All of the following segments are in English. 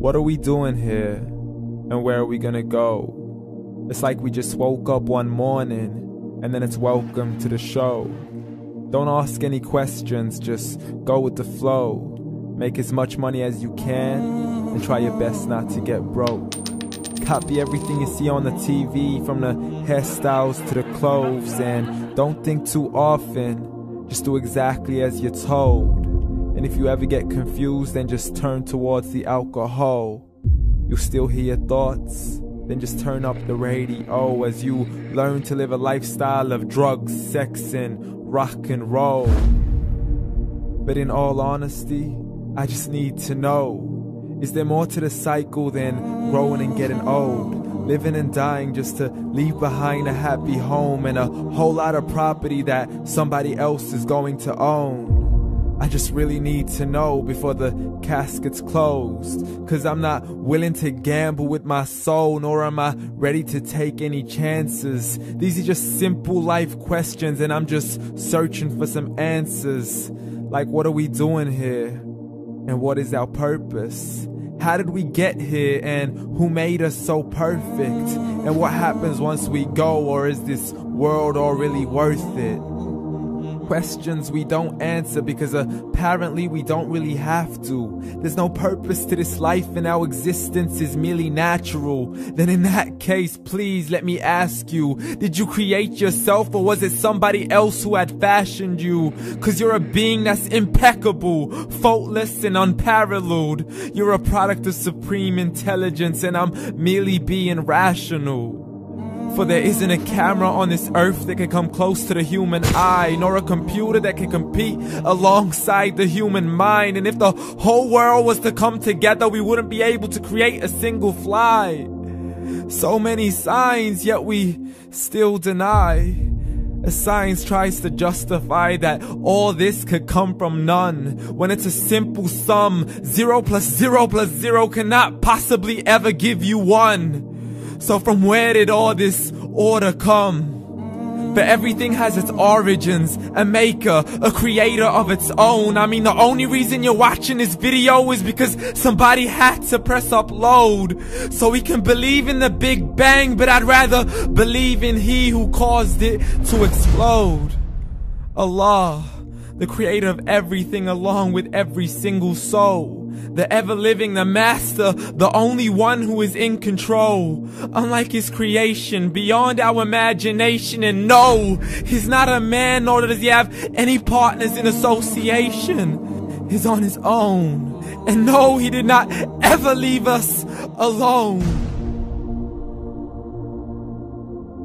What are we doing here? And where are we gonna go? It's like we just woke up one morning and then it's welcome to the show. Don't ask any questions, just go with the flow. Make as much money as you can and try your best not to get broke. Copy everything you see on the TV, from the hairstyles to the clothes, and don't think too often, just do exactly as you're told. And if you ever get confused, then just turn towards the alcohol. You'll still hear your thoughts, then just turn up the radio as you learn to live a lifestyle of drugs, sex, and rock and roll. But in all honesty, I just need to know, is there more to the cycle than growing and getting old? Living and dying just to leave behind a happy home and a whole lot of property that somebody else is going to own. I just really need to know before the casket's closed, 'cause I'm not willing to gamble with my soul, nor am I ready to take any chances. These are just simple life questions and I'm just searching for some answers. Like, what are we doing here? And what is our purpose? How did we get here, and who made us so perfect? And what happens once we go, or is this world all really worth it? Questions we don't answer because apparently we don't really have to. There's no purpose to this life and our existence is merely natural. Then in that case, please let me ask you, did you create yourself, or was it somebody else who had fashioned you? 'Cause you're a being that's impeccable, faultless and unparalleled. You're a product of supreme intelligence and I'm merely being rational. For there isn't a camera on this earth that can come close to the human eye, nor a computer that can compete alongside the human mind. And if the whole world was to come together, we wouldn't be able to create a single fly. So many signs, yet we still deny. As science tries to justify that all this could come from none, when it's a simple sum. 0 plus 0 plus 0 cannot possibly ever give you 1. So from where did all this order come? But everything has its origins, a maker, a creator of its own. I mean, the only reason you're watching this video is because somebody had to press upload. So we can believe in the Big Bang, but I'd rather believe in He who caused it to explode. Allah, the creator of everything along with every single soul. The ever-living, the master, the only one who is in control. Unlike his creation, beyond our imagination. And no, he's not a man, nor does he have any partners in association. He's on his own. And no, he did not ever leave us alone.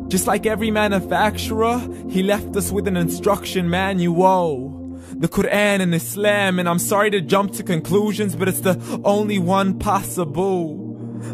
Just like every manufacturer, he left us with an instruction manual. The Koran and Islam, and I'm sorry to jump to conclusions, but it's the only one possible.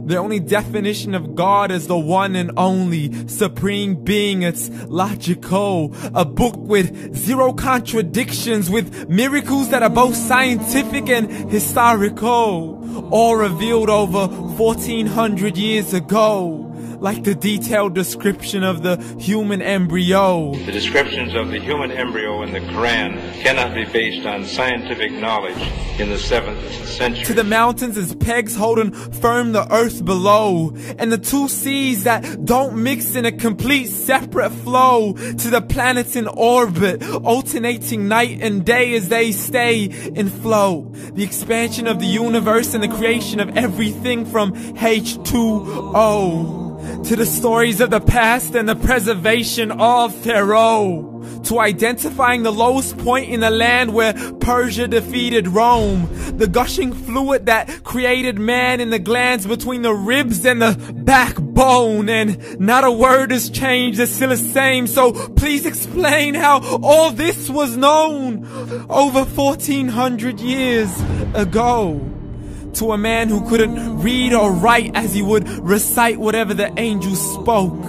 The only definition of God is the one and only supreme being. It's logical, a book with 0 contradictions, with miracles that are both scientific and historical, all revealed over 1400 years ago. Like the detailed description of the human embryo. The descriptions of the human embryo in the Koran cannot be based on scientific knowledge in the 7th century. To the mountains as pegs holding firm the earth below, and the 2 seas that don't mix in a complete separate flow. To the planets in orbit, alternating night and day as they stay in flow. The expansion of the universe and the creation of everything from H2O. To the stories of the past and the preservation of Pharaoh. To identifying the lowest point in the land where Persia defeated Rome. The gushing fluid that created man in the glands between the ribs and the backbone. And not a word has changed, it's still the same. So please explain how all this was known over 1400 years ago. To a man who couldn't read or write as he would recite whatever the angels spoke.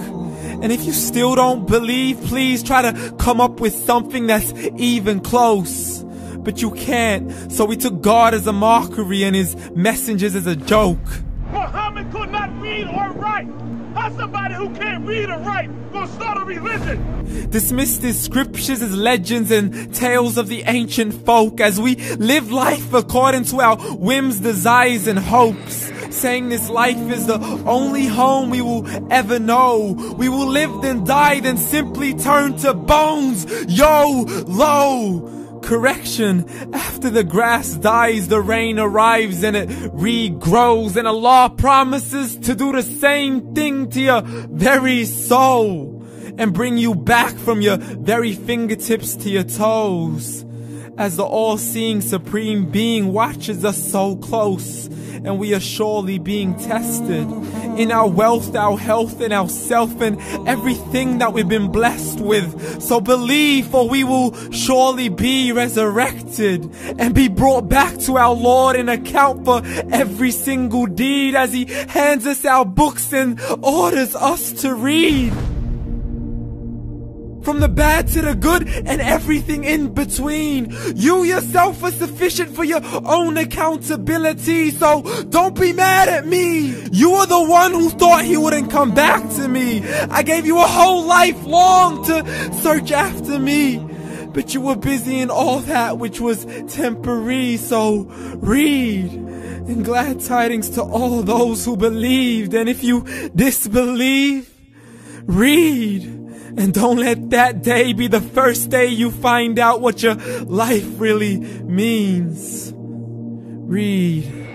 And if you still don't believe, please try to come up with something that's even close. But you can't, so we took God as a mockery and his messengers as a joke. Muhammad could not read or write. How's somebody who can't read or write gonna start a religion? Dismissed his scriptures as legends and tales of the ancient folk as we live life according to our whims, desires, and hopes. saying this life is the only home we will ever know. We will live then die, then simply turn to bones. YOLO! Correction, after the grass dies, the rain arrives and it regrows, and Allah promises to do the same thing to your very soul and bring you back from your very fingertips to your toes, as the all-seeing supreme being watches us so close, and we are surely being tested in our wealth, our health, and our self, and everything that we've been blessed with. So believe, for we will surely be resurrected and be brought back to our Lord and account for every single deed, as He hands us our books and orders us to read. From the bad to the good and everything in between. You yourself are sufficient for your own accountability, so don't be mad at me. You are the one who thought He wouldn't come back to me. I gave you a whole life long to search after me, but you were busy in all that which was temporary. So read, and glad tidings to all those who believed. And if you disbelieve, read. And don't let that day be the first day you find out what your life really means. Read.